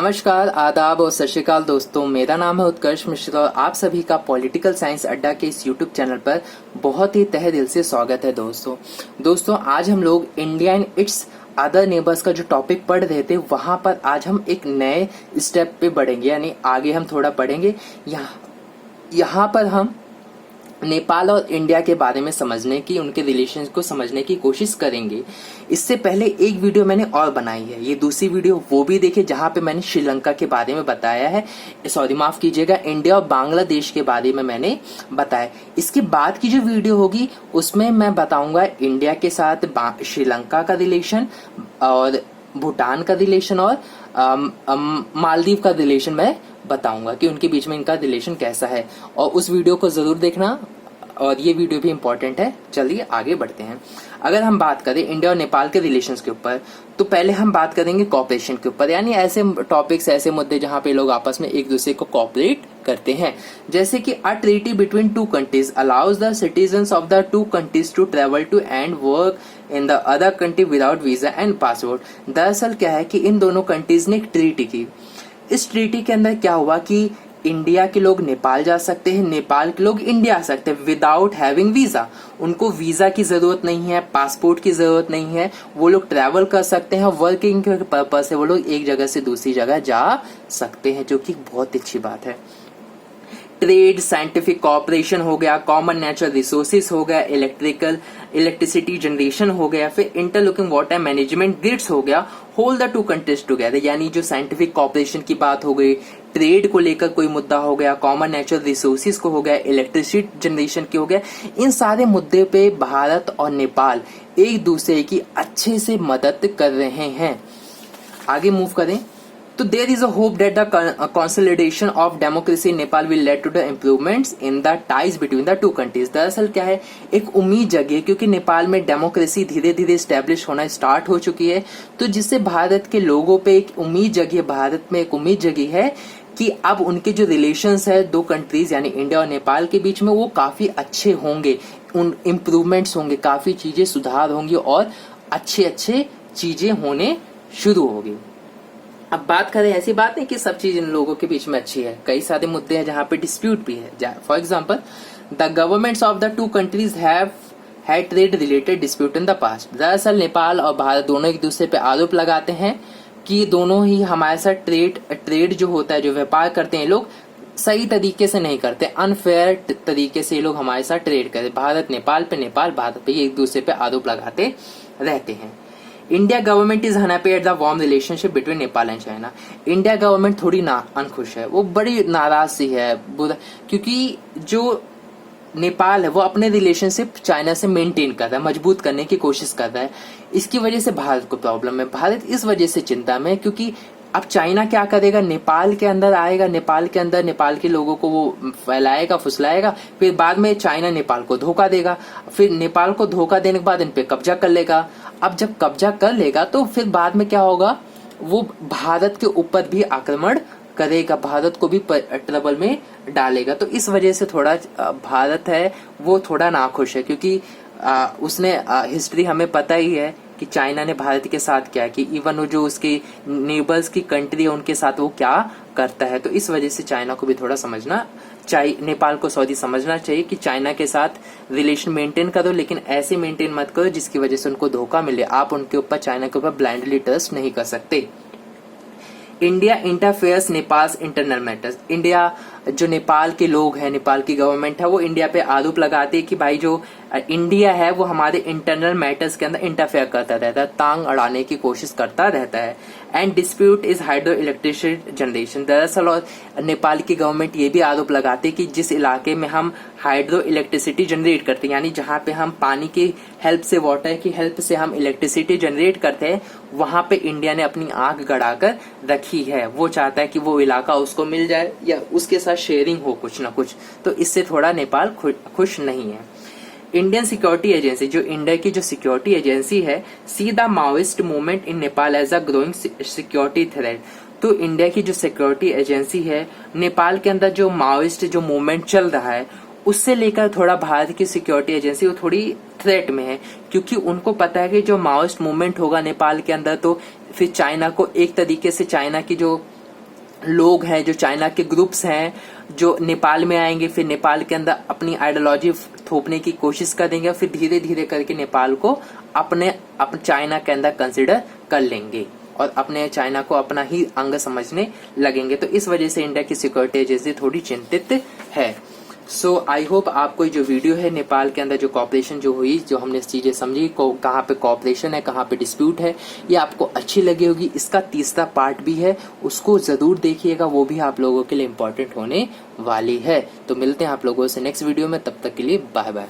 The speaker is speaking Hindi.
नमस्कार, आदाब और सत श्री अकाल दोस्तों। मेरा नाम है उत्कर्ष मिश्रा और आप सभी का पॉलिटिकल साइंस अड्डा के इस यूट्यूब चैनल पर बहुत ही तहे दिल से स्वागत है। दोस्तों आज हम लोग India and it's other neighbours का जो टॉपिक पढ़ रहे थे वहां पर आज हम एक नए स्टेप पे बढ़ेंगे, यानी आगे हम थोड़ा पढ़ेंगे। यहाँ पर हम नेपाल और इंडिया के बारे में समझने की, उनके रिलेशन को समझने की कोशिश करेंगे। इससे पहले एक वीडियो मैंने और बनाई है, ये दूसरी वीडियो वो भी देखिए जहां पे मैंने श्रीलंका के बारे में बताया है, सॉरी माफ कीजिएगा, इंडिया और बांग्लादेश के बारे में मैंने बताया। इसके बाद की जो वीडियो होगी उसमें मैं बताऊंगा इंडिया के साथ श्रीलंका का रिलेशन और भूटान का रिलेशन और मालदीव का रिलेशन मैं बताऊंगा कि उनके बीच में इनका रिलेशन कैसा है, और उस वीडियो को जरूर देखना और ये वीडियो भी इंपॉर्टेंट है। चलिए आगे बढ़ते हैं। अगर हम बात करें इंडिया और नेपाल के रिलेशंस के ऊपर, तो पहले हम बात करेंगे कॉपरेशन के ऊपर, यानी ऐसे टॉपिक्स, ऐसे मुद्दे जहां पे लोग आपस में एक दूसरे को कॉपरेट करते हैं। जैसे कि a treaty between two countries allows the citizens of the two countries to travel to and work in the other country without visa and passport. दरअसल क्या है कि इन दोनों कंट्रीज ने एक ट्रीटी की। इस ट्रीटी के अंदर क्या हुआ कि इंडिया के लोग नेपाल जा सकते हैं, नेपाल के लोग इंडिया आ सकते हैं विदाउट हैविंग वीजा। उनको वीजा की जरूरत नहीं है, पासपोर्ट की जरूरत नहीं है, वो लोग ट्रैवल कर सकते हैं। वर्किंग के पर्पज से वो लोग एक जगह से दूसरी जगह जा सकते हैं, जो कि बहुत अच्छी बात है। ट्रेड, साइंटिफिक कॉपरेशन हो गया, कॉमन नेचुरल रिसोर्सेज हो गया, इलेक्ट्रिसिटी जनरेशन हो गया, फिर इंटरलॉकिंग वाटर मैनेजमेंट ग्रिड्स हो गया, hold the two countries together. यानी जो साइंटिफिक कॉपरेशन की बात हो गई, ट्रेड को लेकर कोई मुद्दा हो गया, कॉमन नेचुरल रिसोर्सेज को हो गया, इलेक्ट्रिसिटी जनरेशन की हो गया, इन सारे मुद्दे पे भारत और नेपाल एक दूसरे की अच्छे से मदद कर रहे हैं। आगे मूव करें तो there is a hope that the consolidation of democracy in Nepal will lead to the improvements in the ties between the two countries. दरअसल क्या है, एक उम्मीद जगी क्योंकि नेपाल में डेमोक्रेसी धीरे धीरे स्टैब्लिश होना स्टार्ट हो चुकी है, तो जिससे भारत के लोगों पे एक उम्मीद जगी है, भारत में एक उम्मीद जगी है कि अब उनके जो रिलेशंस है दो कंट्रीज यानी इंडिया और नेपाल के बीच में वो काफी अच्छे होंगे, उन इम्प्रूवमेंट्स होंगे, काफी चीजें सुधार होंगी और अच्छे चीजें होने शुरू होगी। अब बात करें, ऐसी बात नहीं कि सब चीज इन लोगों के बीच में अच्छी है, कई सारे मुद्दे हैं जहां पे डिस्प्यूट भी है। For example, the governments of the two countries have had trade related dispute in the past. दरअसल नेपाल और भारत दोनों एक दूसरे पे आरोप लगाते हैं कि दोनों ही हमारे साथ ट्रेड जो होता है, जो व्यापार करते हैं लोग, सही तरीके से नहीं करते, अनफेयर तरीके से ये लोग हमारे साथ ट्रेड करते। भारत नेपाल पे, नेपाल भारत पे, एक दूसरे पे आरोप लगाते रहते हैं। India government is unhappy at the warm relationship between Nepal and China. India government थोड़ी अनखुश है, वो बड़ी नाराज सी है, क्योंकि जो नेपाल है वो अपने रिलेशनशिप चाइना से मेंटेन कर रहा है, मजबूत करने की कोशिश कर रहा है। इसकी वजह से भारत को प्रॉब्लम है। भारत इस वजह से चिंता में है क्योंकि अब चाइना क्या करेगा, नेपाल के अंदर आएगा, नेपाल के अंदर नेपाल के लोगों को वो फैलाएगा, फुसलाएगा, फिर बाद में चाइना नेपाल को धोखा देगा, फिर नेपाल को धोखा देने के बाद इन पे कब्जा कर लेगा। अब जब कब्जा कर लेगा तो फिर बाद में क्या होगा, वो भारत के ऊपर भी आक्रमण करेगा, भारत को भी ट्रबल में डालेगा। तो इस वजह से थोड़ा भारत है वो थोड़ा नाखुश है, क्योंकि उसने हिस्ट्री हमें पता ही है कि चाइना ने भारत के साथ क्या कि इवन वो जो उसके नेबर्स की कंट्री है उनके साथ वो क्या करता है। तो इस वजह से चाइना को भी थोड़ा समझना चाहिए, नेपाल को समझना चाहिए कि चाइना के साथ रिलेशन मेंटेन करो, लेकिन ऐसे मेंटेन मत करो जिसकी वजह से उनको धोखा मिले। आप उनके ऊपर, चाइना के ऊपर ब्लाइंडली ट्रस्ट नहीं कर सकते। India interferes Nepal internal matters. India, जो नेपाल के लोग हैं, नेपाल की गवर्नमेंट है, वो इंडिया पे आरोप लगाती है कि भाई जो इंडिया है वो हमारे इंटरनल मैटर्स के अंदर इंटरफेयर करता रहता है, टांग अड़ाने की कोशिश करता रहता है। And dispute is hydro electricity generation. दरअसल और नेपाल की गवर्नमेंट ये भी आरोप लगाती है कि जिस इलाके में हम हाइड्रो इलेक्ट्रिसिटी जनरेट करते हैं, यानी जहां पे हम पानी की हेल्प से, वाटर की हेल्प से हम इलेक्ट्रिसिटी जनरेट करते हैं, वहां पे इंडिया ने अपनी आंख गड़ाकर रखी है। वो चाहता है कि वो इलाका उसको मिल जाए या उसके साथ शेयरिंग हो कुछ ना कुछ, तो इससे थोड़ा नेपाल खुश नहीं है। इंडियन सिक्योरिटी एजेंसी, जो इंडिया की जो सिक्योरिटी एजेंसी है, see the Maoist movement in Nepal as a growing security threat. तो इंडिया की जो सिक्योरिटी एजेंसी है, नेपाल के अंदर जो माओइस्ट जो मूवमेंट चल रहा है उससे लेकर थोड़ा भारत की सिक्योरिटी एजेंसी वो थोड़ी थ्रेट में है, क्योंकि उनको पता है कि जो माओइस्ट मूवमेंट होगा नेपाल के अंदर तो फिर चाइना को एक तरीके से, चाइना की जो लोग हैं, जो चाइना के ग्रुप्स हैं, जो नेपाल में आएंगे, फिर नेपाल के अंदर अपनी आइडियोलॉजी थोपने की कोशिश करेंगे, फिर धीरे धीरे करके नेपाल को अपने चाइना के अंदर कंसिडर कर लेंगे और अपने चाइना को अपना ही अंग समझने लगेंगे। तो इस वजह से इंडिया की सिक्योरिटी एजेंसी थोड़ी चिंतित है। सो आई होप आपको जो वीडियो है नेपाल के अंदर जो कॉपरेशन जो हुई, जो हमने चीजें समझी, कहाँ पे कॉपरेशन है, कहाँ पे डिस्प्यूट है, ये आपको अच्छी लगी होगी। इसका तीसरा पार्ट भी है, उसको जरूर देखिएगा, वो भी आप लोगों के लिए इम्पोर्टेंट होने वाली है। तो मिलते हैं आप लोगों से नेक्स्ट वीडियो में, तब तक के लिए बाय बाय।